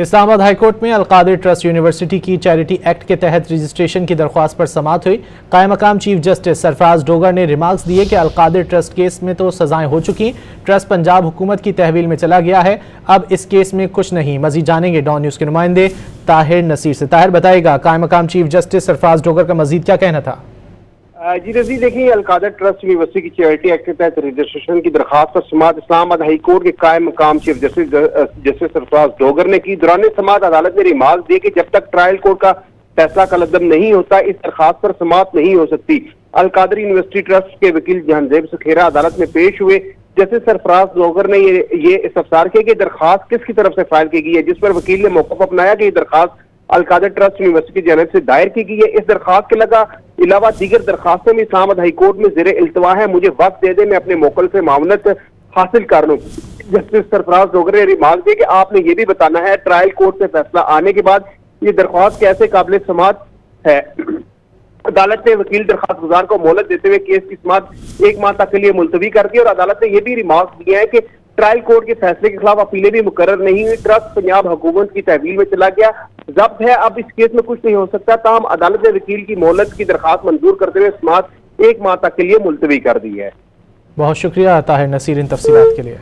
اسلام آباد high court میں القادر trust university کی چیریٹی ایکٹ کے تحت رجسٹریشن کی درخواست پر سماعت ہوئی۔ قائم مقام چیف جسٹس سرفراز ڈوگر نے ریمارکس دیے کہ القادر ٹرسٹ کیس میں تو سزائیں ہو چکی، ٹرسٹ پنجاب حکومت کی تحویل میں چلا گیا ہے، اب اس کیس میں کچھ نہیں۔ مزید جانیں گے ڈان نیوز کے نمائندے طاہر نصیر سے۔ طاہر بتائے گا قائم مقام چیف جسٹس سرفراز ڈوگر کا مزید کیا کہنا تھا؟ جی رضی دیکھیں، القادر ٹرسٹ یونیورسٹی کی چیریٹی ایکٹ کے تحت رجسٹریشن کی درخواست پر سماعت اسلام آباد ہائی کورٹ کے قائم مقام چیف جسٹس سرفراز ڈوگر نے کی۔ دوران سماعت عدالت نے ریمارک دی کہ جب تک ٹرائل کورٹ کا فیصلہ کالعدم نہیں ہوتا اس درخواست پر سماعت نہیں ہو سکتی۔ القادر یونیورسٹی ٹرسٹ کے وکیل جہانزیب سکھیرا عدالت میں پیش ہوئے۔ جسٹس سرفراز ڈوگر نے یہ استفسار کیا کہ درخواست کس کی طرف سے فائل کی گئی ہے، جس پر وکیل نے موقف اپنایا کہ یہ درخواست القادر ٹرسٹ یونیورسٹی کی جانب سے دائر کی گئی ہے۔ اس درخواست کے علاوہ دیگر درخواستیں بھی اسلام آباد ہائی کورٹ میں زیر التوا ہے، مجھے وقت دے دیں میں اپنے موکل سے معاونت حاصل کر لوں۔ جسٹس سرفراز ڈوگر نے ریمارک دی کہ آپ نے یہ بھی بتانا ہے ٹرائل کورٹ سے فیصلہ آنے کے بعد یہ درخواست کیسے قابل سماعت ہے۔ عدالت نے وکیل درخواست گزار کو مہلت دیتے ہوئے کیس کی سماعت 1 ماہ تک کے لیے ملتوی کر دی، اور عدالت نے یہ بھی ریمارک دیا ہے کہ ٹرائل کورٹ کے فیصلے کے خلاف اپیلیں بھی مقرر نہیں ہوئی، ٹرسٹ پنجاب حکومت کی تحویل میں چلا گیا، ضبط ہے، اب اس کیس میں کچھ نہیں ہو سکتا۔ تاہم عدالت نے وکیل کی مہلت کی درخواست منظور کرتے ہوئے سماعت 1 ماہ تک کے لیے ملتوی کر دی ہے۔ بہت شکریہ طاہر نصیر ان تفصیلات کے لیے۔